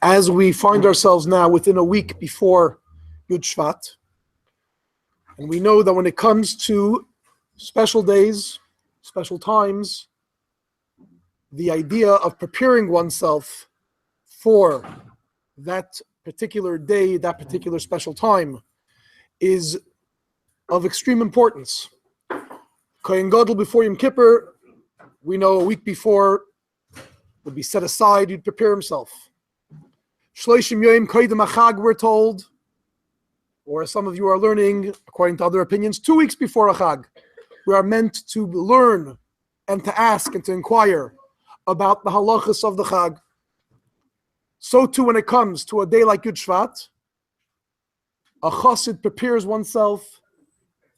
As we find ourselves now within a week before Yud Shevat, and we know that when it comes to special days, special times, the idea of preparing oneself for that particular day, that particular special time, is of extreme importance. Kohen Gadol before Yom Kippur, we know a week before, would be set aside, he'd prepare himself. Shloshim Yom Koydem HaChag, we're told, or as some of you are learning, according to other opinions, 2 weeks before a Chag, we are meant to learn and to ask and to inquire about the halachas of the Chag. So too when it comes to a day like Yud Shevat, a chassid prepares oneself,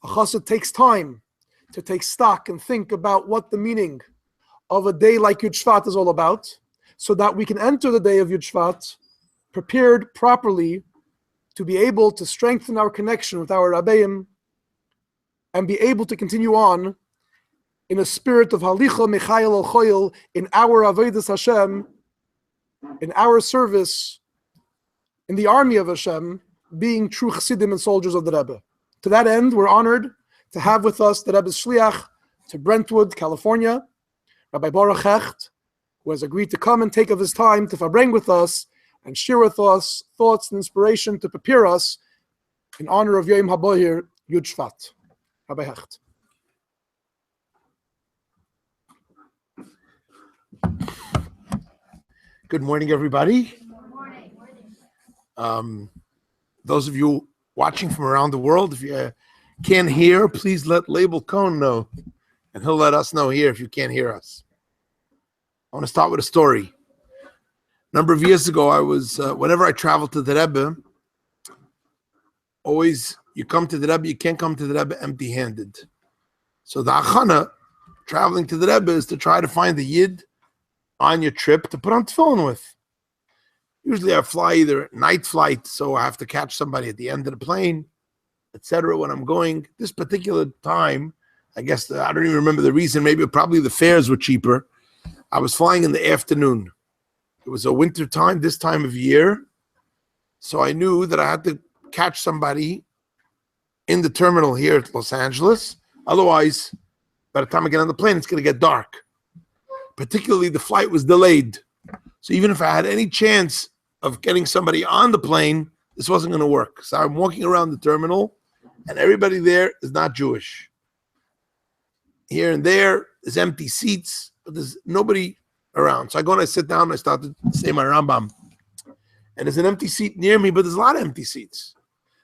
a chassid takes time to take stock and think about what the meaning of a day like Yud Shevat is all about, so that we can enter the day of Yud Shevat prepared properly to be able to strengthen our connection with our Rabbeim and be able to continue on in a spirit of Halicha Michayel al Choyel in our Avodas Hashem, in our service, in the army of Hashem, being true Chassidim and soldiers of the Rebbe. To that end, we're honored to have with us the Rebbe's Shliach to Brentwood, California, Rabbi Boruch Hecht, who has agreed to come and take of his time to farbring with us and share with us thoughts and inspiration to prepare us in honor of Yom HaBohir, Yud Shevat. Rabbi Hecht. Good morning, everybody. Good morning. Those of you watching from around the world, if you can't hear, please let Label Cohn know, and he'll let us know here if you can't hear us. I want to start with a story. A number of years ago, I was, whenever I traveled to the Rebbe, always, you come to the Rebbe, you can't come to the Rebbe empty-handed. So the achana, traveling to the Rebbe, is to try to find the Yid on your trip to put on tefillin with. Usually I fly either night flight, so I have to catch somebody at the end of the plane, etc. when I'm going. This particular time, I guess, I don't even remember the reason, maybe probably the fares were cheaper. I was flying in the afternoon. It was a winter time, this time of year, so I knew that I had to catch somebody in the terminal here at Los Angeles. Otherwise, by the time I get on the plane, it's going to get dark. Particularly, the flight was delayed. So even if I had any chance of getting somebody on the plane, this wasn't going to work. So I'm walking around the terminal, and everybody there is not Jewish. Here and there, there's empty seats, but there's nobody around. So I go and I sit down, and I start to say my Rambam. And there's an empty seat near me, but there's a lot of empty seats.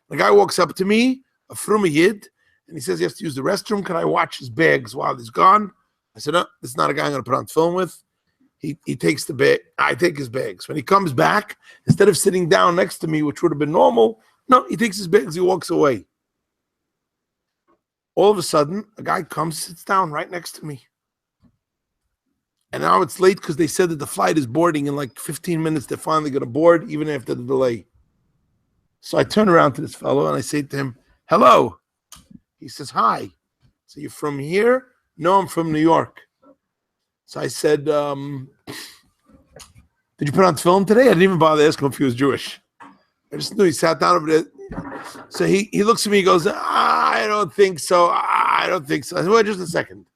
The guy walks up to me, a Fruma Yid, and he says he has to use the restroom. Can I watch his bags while he's gone? I said, no, this is not a guy I'm going to put on film with. He takes the bag. I take his bags. When he comes back, instead of sitting down next to me, which would have been normal, no, he takes his bags, he walks away. All of a sudden, a guy comes, sits down right next to me. And now it's late because they said that the flight is boarding in like 15 minutes. They're finally going to board, even after the delay. So I turn around to this fellow and I say to him, hello. He says, hi. So you're from here? No, I'm from New York. So I said, did you put on film today? I didn't even bother asking him if he was Jewish. I just knew he sat down over there. So he looks at me, he goes, I don't think so. I don't think so. I said, well, just a second.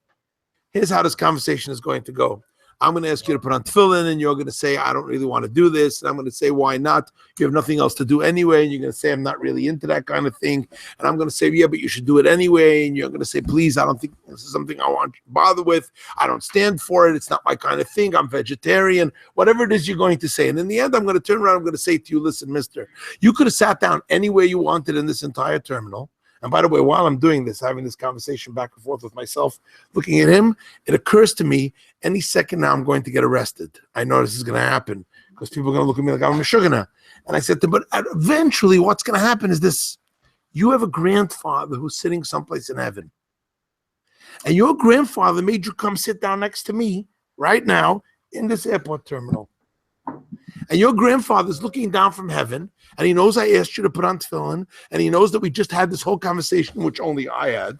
Here's how this conversation is going to go. I'm going to ask you to put on tefillin, and you're going to say, I don't really want to do this. And I'm going to say, why not? You have nothing else to do anyway. And you're going to say, I'm not really into that kind of thing. And I'm going to say, yeah, but you should do it anyway. And you're going to say, please, I don't think this is something I want to bother with. I don't stand for it. It's not my kind of thing. I'm vegetarian. Whatever it is you're going to say. And in the end, I'm going to turn around. I'm going to say to you, listen, mister, you could have sat down anywhere you wanted in this entire terminal. And by the way, while I'm doing this, having this conversation back and forth with myself, looking at him, it occurs to me, any second now I'm going to get arrested. I know this is going to happen because people are going to look at me like I'm a shugana. And I said to him, but eventually what's going to happen is this. You have a grandfather who's sitting someplace in heaven. And your grandfather made you come sit down next to me right now in this airport terminal. And your grandfather's looking down from heaven, and he knows I asked you to put on tefillin, and he knows that we just had this whole conversation, which only I had,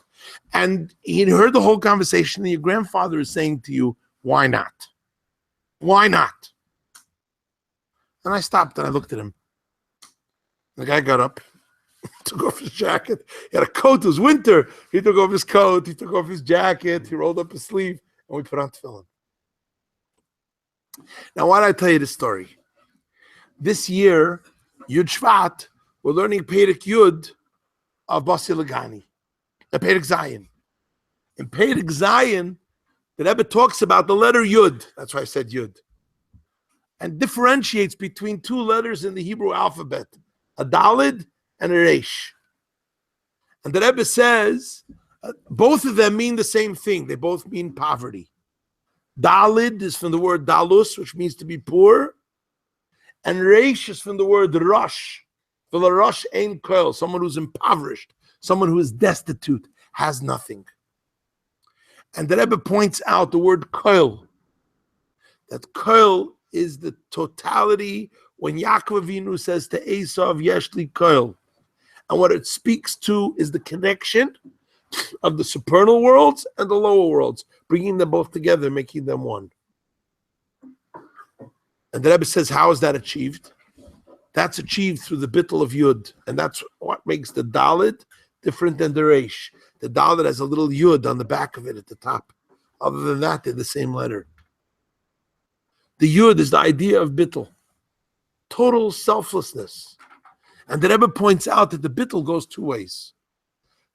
and he heard the whole conversation, and your grandfather is saying to you, why not? Why not? And I stopped and I looked at him. The guy got up, took off his jacket. He had a coat. It was winter. He took off his coat. He took off his jacket. He rolled up his sleeve, and we put on tefillin. Now, why did I tell you this story? This year, Yud Shevat, we're learning Perek Yud of Basi Lagani, Perek Zayin. In Perek Zayin, the Rebbe talks about the letter Yud. That's why I said Yud. And differentiates between two letters in the Hebrew alphabet, a Dalid and a Resh. And the Rebbe says both of them mean the same thing. They both mean poverty. Dalid is from the word dalus, which means to be poor. And Resh is from the word rosh. V'la rosh ein koil, someone who's impoverished, someone who is destitute, has nothing. And the Rebbe points out the word koil. That koil is the totality when Yaakov Avinu says to Esav, Yeshli koil. And what it speaks to is the connection of the supernal worlds and the lower worlds, bringing them both together, making them one. And the Rebbe says, how is that achieved? That's achieved through the bittel of Yud. And that's what makes the Dalit different than the Resh. The Dalit has a little Yud on the back of it at the top. Other than that, they're the same letter. The Yud is the idea of bittel. Total selflessness. And the Rebbe points out that the bittel goes two ways.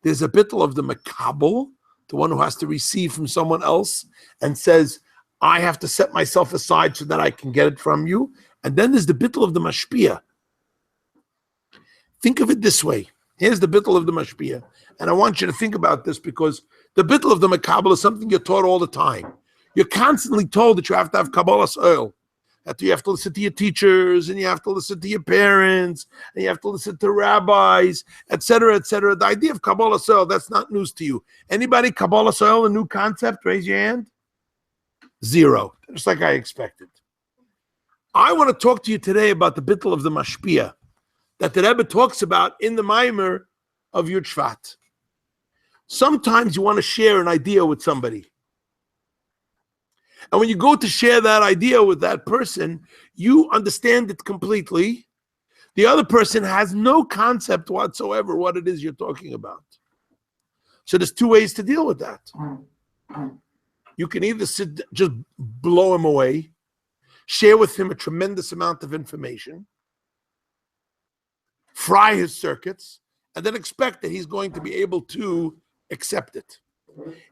There's a bittel of the makabel, the one who has to receive from someone else and says, I have to set myself aside so that I can get it from you. And then there's the bittel of the mashpia. Think of it this way. Here's the bittel of the mashpia. And I want you to think about this because the bittel of the makabel is something you're taught all the time. You're constantly told that you have to have kabbalas oil, that you have to listen to your teachers, and you have to listen to your parents, and you have to listen to rabbis, etc., etc. The idea of kabbalas oil, that's not news to you. Anybody kabbalas oil, a new concept? Raise your hand. Zero, just like I expected. I want to talk to you today about the bittel of the mashpia that the Rebbe talks about in the Maimer of Yud Shevat. Sometimes you want to share an idea with somebody. And when you go to share that idea with that person, you understand it completely. The other person has no concept whatsoever what it is you're talking about. So there's two ways to deal with that. You can either just blow him away, share with him a tremendous amount of information, fry his circuits, and then expect that he's going to be able to accept it.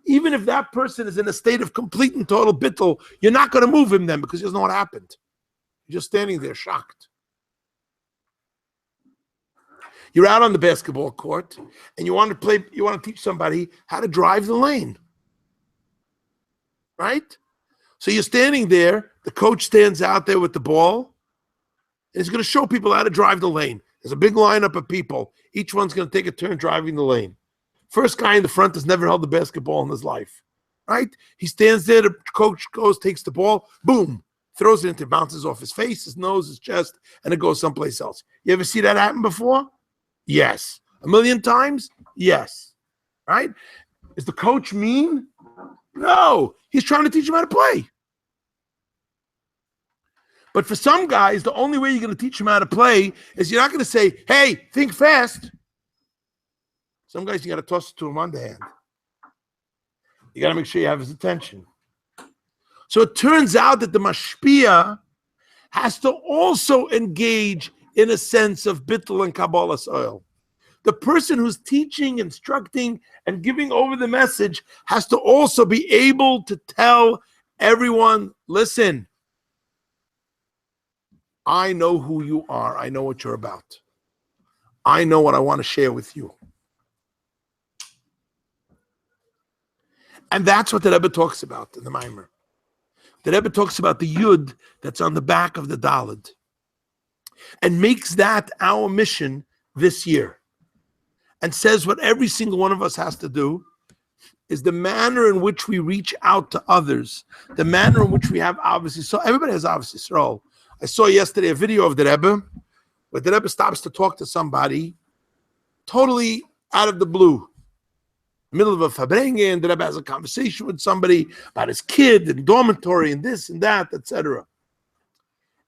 Even if that person is in a state of complete and total bittel, you're not going to move him then because he doesn't know what happened. You're just standing there shocked. You're out on the basketball court and you want to teach somebody how to drive the lane. Right? So you're standing there, the coach stands out there with the ball, and he's going to show people how to drive the lane. There's a big lineup of people. Each one's going to take a turn driving the lane. First guy in the front has never held the basketball in his life. Right? He stands there, the coach goes, takes the ball, boom, throws it into, it bounces off his face, his nose, his chest, and it goes someplace else. You ever see that happen before? Yes. 1,000,000 times? Yes. Right? Is the coach mean? No. He's trying to teach him how to play. But for some guys, the only way you're going to teach them how to play is you're not going to say, hey, think fast. Some guys, you got to toss it to him underhand. You got to make sure you have his attention. So it turns out that the mashpia has to also engage in a sense of bittel and kabbalas oil. The person who's teaching, instructing, and giving over the message has to also be able to tell everyone, listen, I know who you are. I know what you're about. I know what I want to share with you. And that's what the Rebbe talks about in the Maimer. The Rebbe talks about the Yud that's on the back of the Daled and makes that our mission this year. And says what every single one of us has to do is the manner in which we reach out to others, the manner in which we have obviously, so everybody has obviously Yisrael. I saw yesterday a video of the Rebbe where the Rebbe stops to talk to somebody totally out of the blue. Middle of a Fabrengen, and the Rebbe has a conversation with somebody about his kid and dormitory and this and that, etc.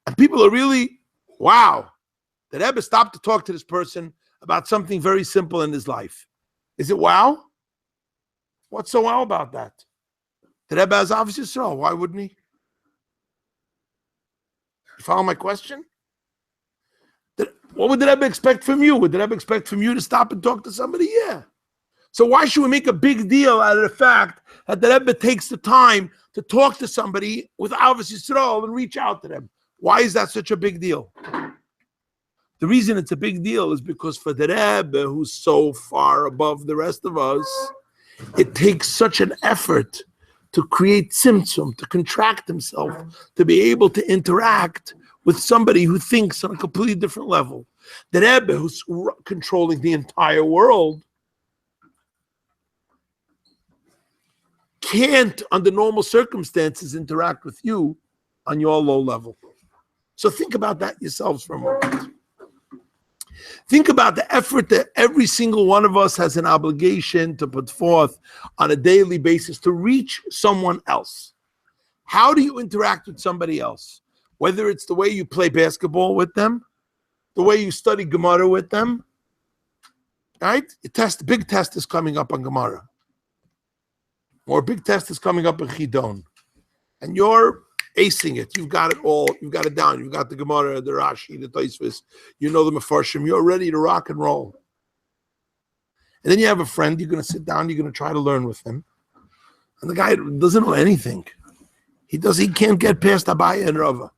And people are really Wow, the Rebbe stopped to talk to this person about something very simple in his life. Is it wow? What's so wow about that? The Rebbe has obviously so. Why wouldn't he? You follow my question? What would the Rebbe expect from you? Would the Rebbe expect from you to stop and talk to somebody? Yeah. So why should we make a big deal out of the fact that the Rebbe takes the time to talk to somebody with Avos Yisrael and reach out to them? Why is that such a big deal? The reason it's a big deal is because for the Rebbe, who's so far above the rest of us, it takes such an effort to create tzimtzum, to contract himself, to be able to interact with somebody who thinks on a completely different level. The Rebbe, who's controlling the entire world, can't, under normal circumstances, interact with you on your low level. So think about that yourselves for a moment. Think about the effort that every single one of us has an obligation to put forth on a daily basis to reach someone else. How do you interact with somebody else? Whether it's the way you play basketball with them, the way you study Gemara with them, right? Big test is coming up on Gemara. Or a big test is coming up in Chidon. And you're acing it. You've got it all. You've got it down. You've got the Gemara, the Rashi, the Tosfos. You know the Mefarshim. You're ready to rock and roll. And then you have a friend. You're going to sit down. You're going to try to learn with him. And the guy doesn't know anything. He can't get past Abaya and Rava.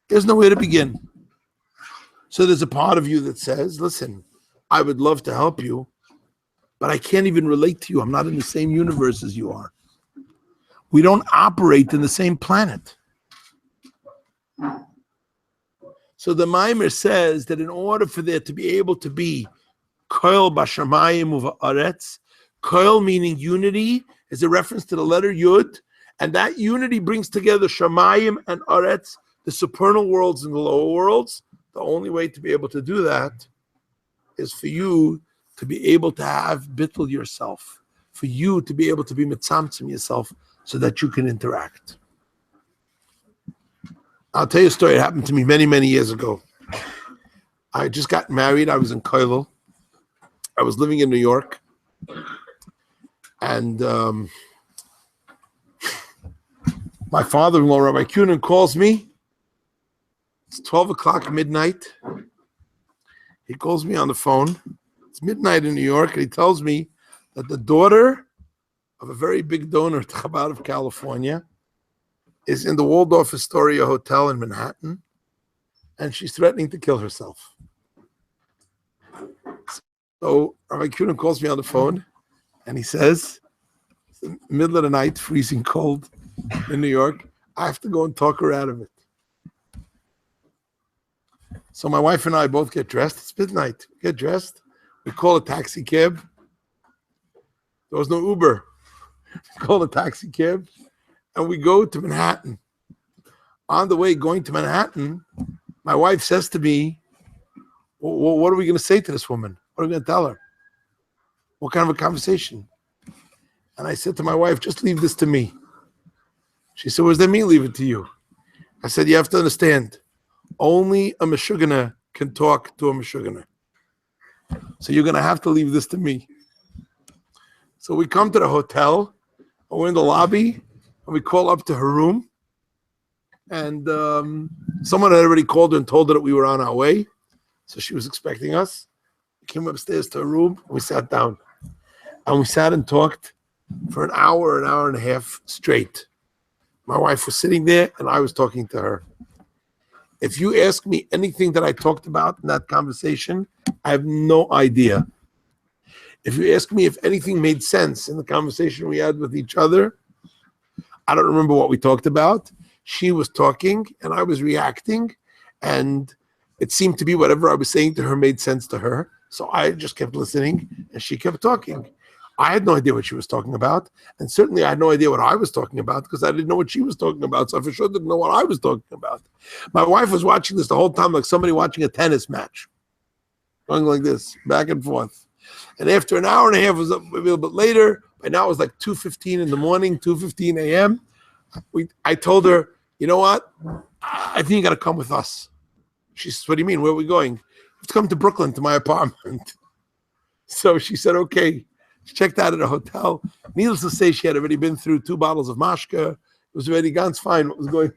There's nowhere to begin. So there's a part of you that says, listen, I would love to help you, but I can't even relate to you. I'm not in the same universe as you are. We don't operate in the same planet. So the Maimer says that in order for there to be able to be koil bashamayim uva aretz, koil meaning unity, is a reference to the letter Yud, and that unity brings together shamayim and aretz, the supernal worlds and the lower worlds. The only way to be able to do that is for you to be able to have bittel yourself, for you to be able to be mitzamtzim yourself so that you can interact. I'll tell you a story. It happened to me many, many years ago. I just got married. I was in Koilel. I was living in New York. And my father-in-law, Rabbi Kunin, calls me. It's 12 o'clock midnight. He calls me on the phone. It's midnight in New York, and he tells me that the daughter of a very big donor to Chabad of California is in the Waldorf Astoria Hotel in Manhattan, and she's threatening to kill herself. So Rabbi Kunin calls me on the phone, and he says, it's the middle of the night, freezing cold in New York, I have to go and talk her out of it. So my wife and I both get dressed. It's midnight. We get dressed. We call a taxi cab. There was no Uber. We call a taxi cab, and we go to Manhattan. On the way going to Manhattan, my wife says to me, what are we going to say to this woman? What are we going to tell her? What kind of a conversation? And I said to my wife, just leave this to me. She said, what does that mean, leave it to you? I said, you have to understand, only a Meshugana can talk to a Meshugana. So you're going to have to leave this to me. So we come to the hotel, and we're in the lobby, and we call up to her room. And someone had already called her and told her that we were on our way. So she was expecting us. We came upstairs to her room, and we sat down. And we sat and talked for an hour and a half straight. My wife was sitting there, and I was talking to her. If you ask me anything that I talked about in that conversation, I have no idea. If you ask me if anything made sense in the conversation we had with each other, I don't remember what we talked about. She was talking, and I was reacting, and it seemed to be whatever I was saying to her made sense to her. So I just kept listening, and she kept talking. I had no idea what she was talking about, and certainly I had no idea what I was talking about because I didn't know what she was talking about, so I for sure didn't know what I was talking about. My wife was watching this the whole time like somebody watching a tennis match, going like this, back and forth. And after an hour and a half, it was a little bit later, by now it was like 2:15 in the morning, 2:15 a.m., I told her, you know what? I think you got to come with us. She says, what do you mean? Where are we going? Let's come to Brooklyn, to my apartment. So she said, okay. She checked out at a hotel. Needless to say, she had already been through 2 bottles of mashpia. It was already ganz fine what was going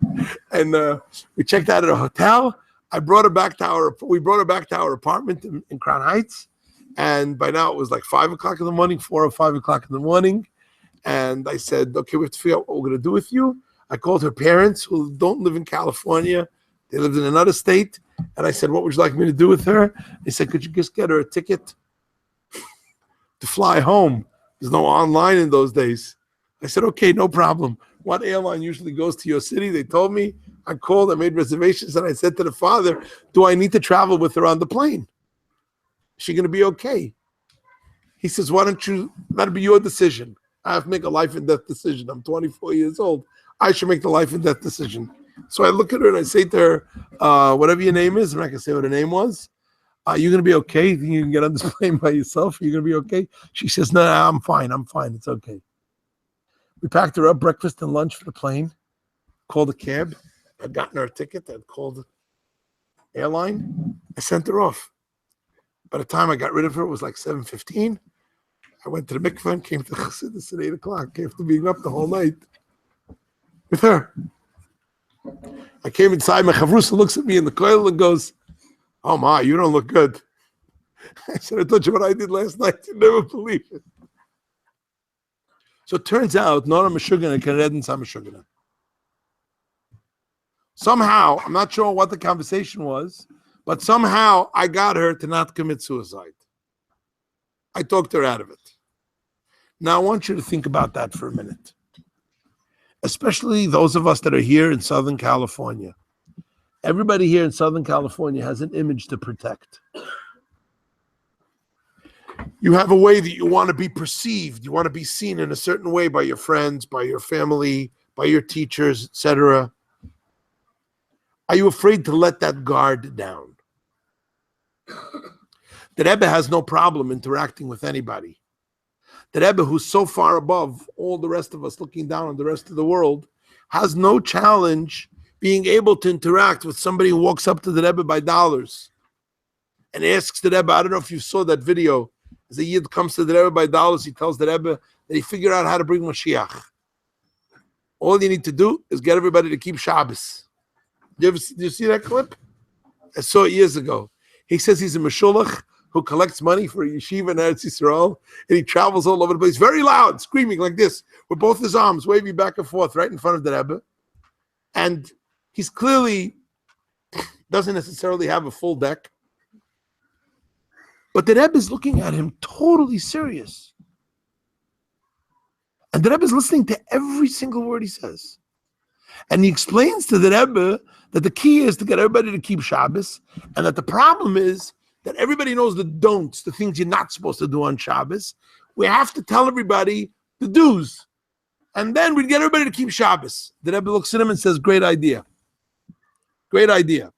on. And we checked out at a hotel. We brought her back to our apartment in Crown Heights. And by now it was like 5 o'clock in the morning, 4 or 5 o'clock in the morning. And I said, okay, we have to figure out what we're going to do with you. I called her parents, who don't live in California. They lived in another state. And I said, what would you like me to do with her? They said, could you just get her a ticket to fly home? There's no online in those days. I said, okay, no problem. What airline usually goes to your city? They told me. I called, I made reservations, and I said to the father, do I need to travel with her on the plane? Is she going to be okay? He says, why don't you, that'll be your decision. I have to make a life and death decision. I'm 24 years old. I should make the life and death decision. So I look at her and I say to her, whatever your name is, I'm not going to say what her name was. Are you going to be okay? You think you can get on this plane by yourself? Are you going to be okay? She says, no, I'm fine. It's okay. We packed her up, breakfast and lunch for the plane, called a cab. I'd gotten her a ticket. I'd called the airline. I sent her off. By the time I got rid of her, it was like 7:15. I went to the mikveh and came to Chassidus at 8 o'clock after being up the whole night with her. I came inside, my chavrusa looks at me in the koil and goes, oh my, you don't look good. I said, I told you what I did last night. You never believe it. So it turns out, not a mashugana can read in some mashugana. Somehow, I'm not sure what the conversation was, but somehow I got her to not commit suicide. I talked her out of it. Now I want you to think about that for a minute. Especially those of us that are here in Southern California. Everybody here in Southern California has an image to protect. You have a way that you want to be perceived. You want to be seen in a certain way by your friends, by your family, by your teachers, etc. Are you afraid to let that guard down? The Rebbe has no problem interacting with anybody. The Rebbe, who's so far above all the rest of us looking down on the rest of the world, has no challenge being able to interact with somebody who walks up to the Rebbe by dollars and asks the Rebbe, I don't know if you saw that video, as a Yid comes to the Rebbe by dollars, he tells the Rebbe that he figured out how to bring Mashiach. All you need to do is get everybody to keep Shabbos. Did you see that clip? I saw it years ago. He says he's a Meshulach who collects money for a yeshiva in Eretz Yisrael, and he travels all over the place, very loud, screaming like this, with both his arms waving back and forth right in front of the Rebbe. And he's clearly doesn't necessarily have a full deck. But the Rebbe is looking at him totally serious. And the Rebbe is listening to every single word he says. And he explains to the Rebbe that the key is to get everybody to keep Shabbos, and that the problem is that everybody knows the don'ts, the things you're not supposed to do on Shabbos. We have to tell everybody the do's. And then we'd get everybody to keep Shabbos. The Rebbe looks at him and says, great idea. Great idea.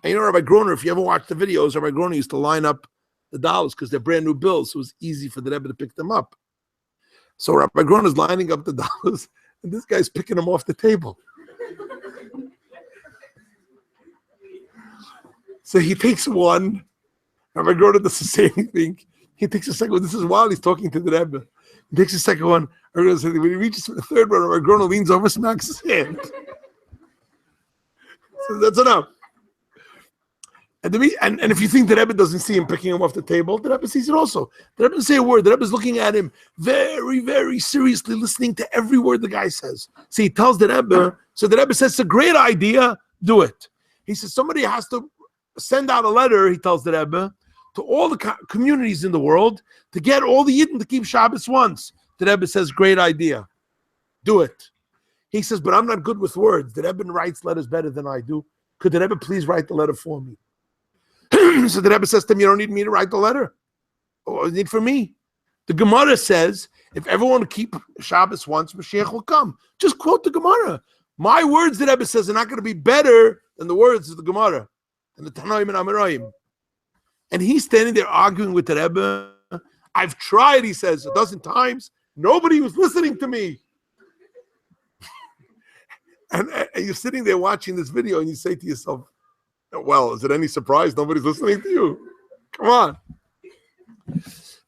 And you know, Rabbi Groner, if you ever watched the videos, Rabbi Groner used to line up the dollars because they're brand new bills, so it was easy for the Rebbe to pick them up. So Rabbi Groner is lining up the dollars, and this guy's picking them off the table. So he takes one. Rabbi Groner doesn't say anything. He takes a second one. This is while he's talking to the Rebbe. He takes a second one. When he reaches for the third one, Rabbi Groner leans over, smacks his hand. So that's enough. And if you think the Rebbe doesn't see him picking him off the table, the Rebbe sees it also. The Rebbe doesn't say a word. The Rebbe is looking at him very, very seriously, listening to every word the guy says. So he tells the Rebbe, so the Rebbe says, it's a great idea, do it. He says, somebody has to send out a letter, he tells the Rebbe, to all the communities in the world to get all the Yidden to keep Shabbos once. The Rebbe says, great idea, do it. He says, but I'm not good with words. The Rebbe writes letters better than I do. Could the Rebbe please write the letter for me? So the Rebbe says to him, you don't need me to write the letter. What do you need for me? The Gemara says, if everyone will keep Shabbos once, Mashiach will come. Just quote the Gemara. My words, the Rebbe says, are not going to be better than the words of the Gemara and the Tanoim and Amoraim. And he's standing there arguing with the Rebbe. I've tried, he says, a dozen times. Nobody was listening to me. And you're sitting there watching this video and you say to yourself, well, is it any surprise nobody's listening to you? Come on.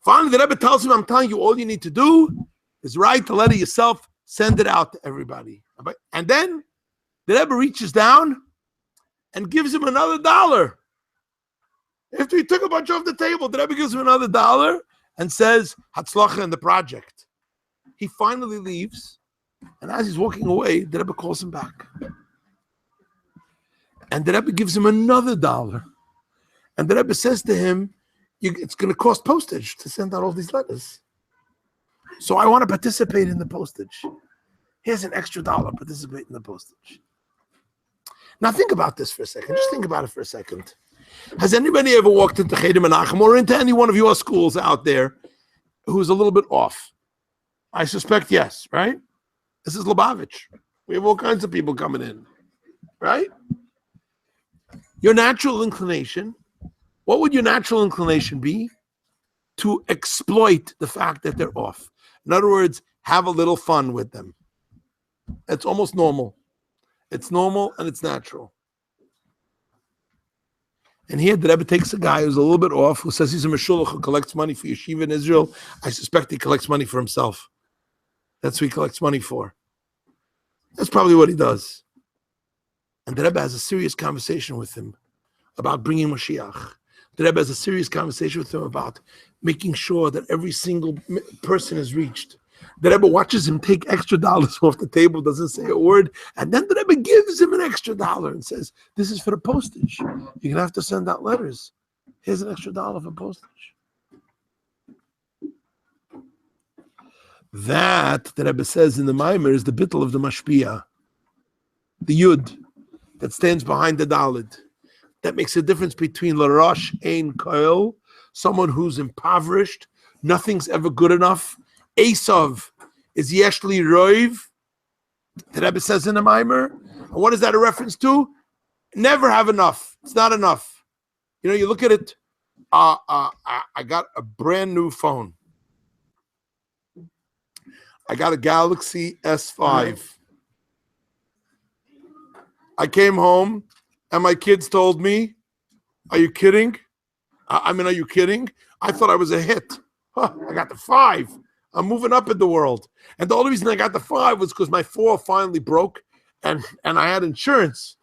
Finally, the Rebbe tells him, I'm telling you, all you need to do is write the letter yourself, send it out to everybody. And then the Rebbe reaches down and gives him another $1. After he took a bunch off the table, the Rebbe gives him another $1 and says, Hatzlacha in the project. He finally leaves, and as he's walking away, the Rebbe calls him back. And the Rebbe gives him another $1. And the Rebbe says to him, it's going to cost postage to send out all these letters. So I want to participate in the postage. Here's an extra $1, participate in the postage. Now think about this for a second. Just think about it for a second. Has anybody ever walked into Cheder Menachem or into any one of your schools out there who's a little bit off? I suspect yes, right? This is Lubavitch. We have all kinds of people coming in, right? Your natural inclination, what would your natural inclination be? To exploit the fact that they're off. In other words, have a little fun with them. It's almost normal. It's normal and it's natural. And here the Rebbe takes a guy who's a little bit off, who says he's a meshulach who collects money for yeshiva in Israel. I suspect he collects money for himself. That's what he collects money for. That's probably what he does. And the Rebbe has a serious conversation with him about bringing Mashiach. The Rebbe has a serious conversation with him about making sure that every single person is reached. The Rebbe watches him take extra dollars off the table, doesn't say a word, and then the Rebbe gives him an extra $1 and says, this is for the postage. You're going to have to send out letters. Here's an extra $1 for postage. That, the Rebbe says in the Maimer, is the bittel of the mashpia, the Yud that stands behind the Dalid. That makes a difference between L'Rosh Ein Koil, someone who's impoverished, nothing's ever good enough. Esav is Yeshli Roiv, the Rebbe says in the Maimer. And what is that a reference to? Never have enough. It's not enough. You know, you look at it, I got a brand new phone. I got a Galaxy S5. I came home and my kids told me, are you kidding? Are you kidding? I thought I was a hit. Huh, I got the 5. I'm moving up in the world. And the only reason I got the 5 was because my 4 finally broke and I had insurance.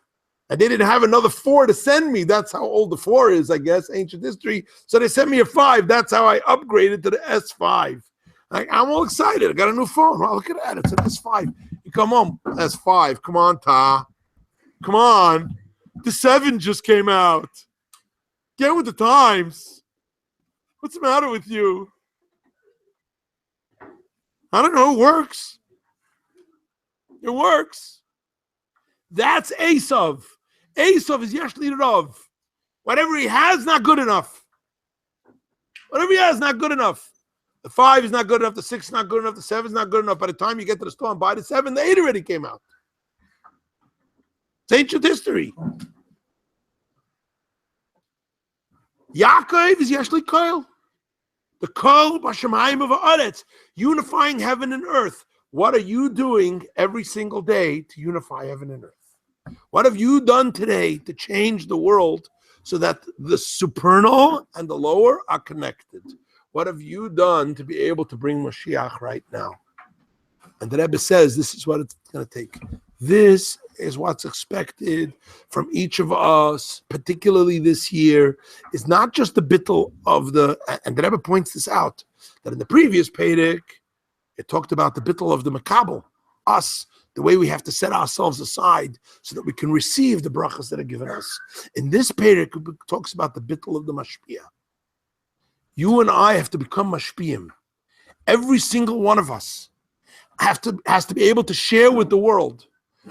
And they didn't have another 4 to send me. That's how old the 4 is, I guess, ancient history. So they sent me a 5. That's how I upgraded to the S5. I'm all excited. I got a new phone. Well, look at that. It's an S5. You come home, S5. Come on, Ta. Come on. The 7 just came out. Get with the times. What's the matter with you? I don't know. It works. It works. That's Esav. Esav is Yeshli Rav. Whatever he has, not good enough. Whatever he has, not good enough. The 5 is not good enough. The 6 is not good enough. The 7 is not good enough. By the time you get to the store and buy the 7, the 8 already came out. It's ancient history. Yaakov is Yeshli Koil. The Kol Bashamayim of Haaretz, unifying heaven and earth. What are you doing every single day to unify heaven and earth? What have you done today to change the world so that the supernal and the lower are connected? What have you done to be able to bring Mashiach right now? And the Rebbe says this is what it's going to take. This is what's expected from each of us, particularly this year, is not just the bittel of the, and the Rebbe points this out, that in the previous Perek, it talked about the bittel of the makabel, us, the way we have to set ourselves aside so that we can receive the brachas that are given us. In this Perek, it talks about the bittel of the mashpia. You and I have to become mashpiyim. Every single one of us has to be able to share with the world.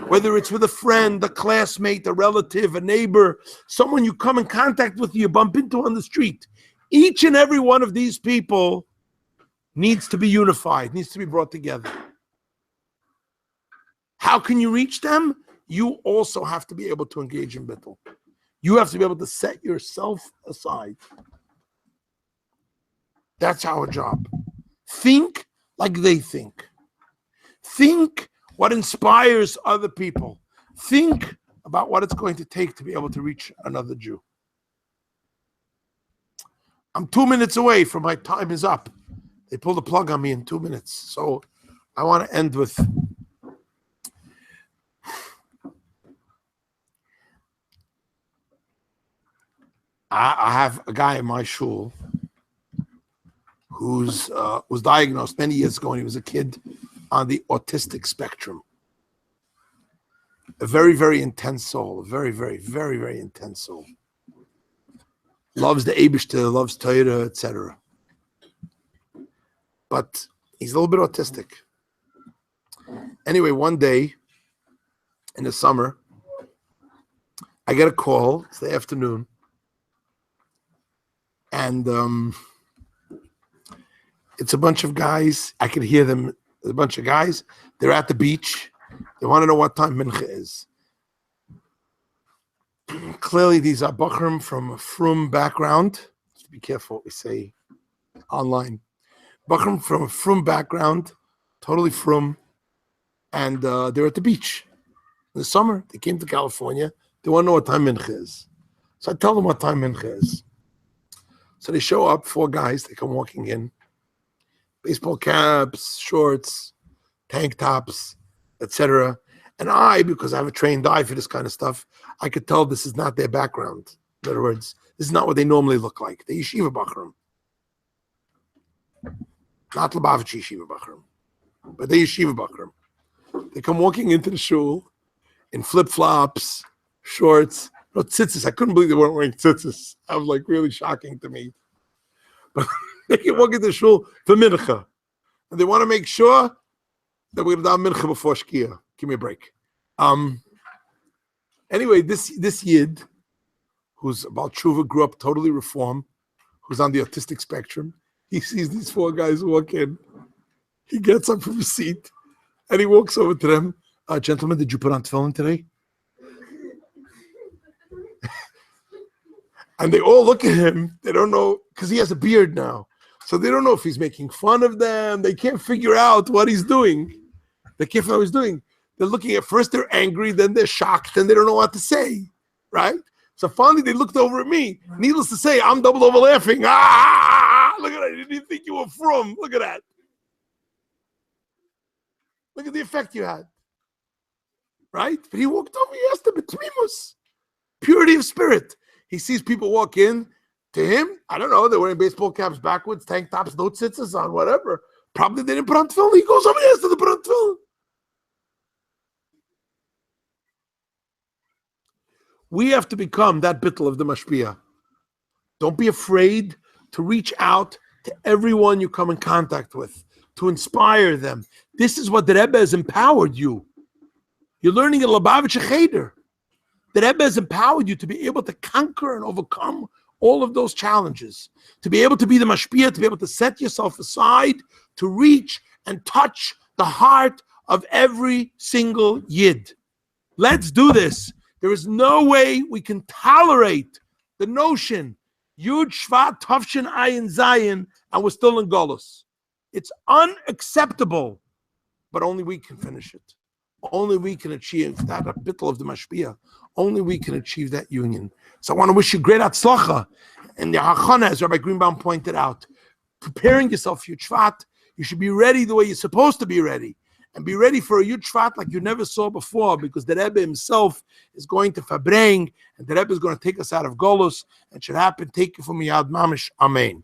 Whether it's with a friend, a classmate, a relative, a neighbor, someone you come in contact with, you bump into on the street. Each and every one of these people needs to be unified, needs to be brought together. How can you reach them? You also have to be able to engage in bittel. You have to be able to set yourself aside. That's our job. Think like they think. Think What inspires other people? Think about what it's going to take to be able to reach another Jew. I'm 2 minutes away from my time is up. They pulled the plug on me in 2 minutes. So I want to end with I have a guy in my shul who's was diagnosed many years ago when he was a kid on the autistic spectrum. A very, very intense soul. A very, very, very, very intense soul. Loves the Eibishter, loves Torah, etc. But he's a little bit autistic. Anyway, one day in the summer, I get a call. It's the afternoon. And it's a bunch of guys. I could hear them. A bunch of guys. They're at the beach. They want to know what time mincha is. Clearly, these are Bachrim from a frum background. Just be careful what we say online. Bachrim from a frum background, totally frum, and they're at the beach in the summer. They came to California. They want to know what time mincha is. So I tell them what time mincha is. So they show up, 4 guys. They come walking in, baseball caps, shorts, tank tops, etc. And I, because I have a trained eye for this kind of stuff, I could tell this is not their background. In other words, this is not what they normally look like. They're yeshiva bachrim. Not Lubavitch yeshiva bachrim, but they're yeshiva bachrim. They come walking into the shul in flip-flops, shorts, no tzitzis. I couldn't believe they weren't wearing tzitzis. That was like really shocking to me. But they can walk into the shul for mincha. And they want to make sure that we're going to do mincha before Shkia. Give me a break. Anyway, this Yid, who's about tshuva, grew up totally reformed, who's on the autistic spectrum, he sees these 4 guys walk in. He gets up from his seat and he walks over to them. Gentlemen, did you put on tefillin today? And they all look at him. They don't know, because he has a beard now. So they don't know if he's making fun of them. They can't figure out what he's doing. They can't figure out what he's doing. They're looking at, first they're angry, then they're shocked, and they don't know what to say, right? So finally they looked over at me. Needless to say, I'm double over laughing. Ah, look at that. You didn't think you were from. Look at that. Look at the effect you had. Right? But he walked over, he asked them, Betmimus. Purity of spirit. He sees people walk in to him. I don't know, they're wearing baseball caps backwards, tank tops, no tzitzis on, whatever. Probably they didn't put on tefillin. He goes over and asks them to put on tefillin. We have to become that bittel of the mashpia. Don't be afraid to reach out to everyone you come in contact with, to inspire them. This is what the Rebbe has empowered you. You're learning in Lubavitch Cheder. The Rebbe has empowered you to be able to conquer and overcome all of those challenges, to be able to be the mashpia, to be able to set yourself aside, to reach and touch the heart of every single Yid. Let's do this. There is no way we can tolerate the notion, Yud Shevat, Tafshin Ayin Zayin, and we're still in Golus. It's unacceptable, but only we can finish it. Only we can achieve that bittel of the mashpia. Only we can achieve that union. So I want to wish you great atzlacha. And the hachana, as Rabbi Greenbaum pointed out, preparing yourself for Yud Shevat, you should be ready the way you're supposed to be ready. And be ready for a Yud Shevat like you never saw before, because the Rebbe himself is going to Fabreing, and the Rebbe is going to take us out of Golus, and should happen, take you from Yad Mamish. Amen.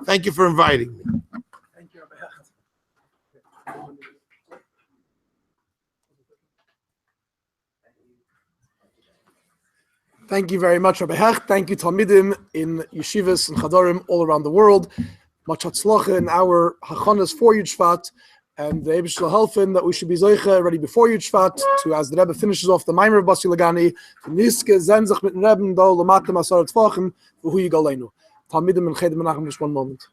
Thank you for inviting me. Thank you, Rabbi Hecht. Thank you very much, Rabbi Hecht. Thank you, talmidim in yeshivas and chadarim all around the world. Much hatzlacha in our hachanas for Yud Shevat, and the Rebbe shall helfen that we should be zoiche ready before Yud Shevat, to, as the Rebbe finishes off the Maimer of Basi Lagani, niske zenzach mit Rebbe do lamata masar tzvachen v'hu yigaleinu. Talmidim and Cheder Menachem, just one moment.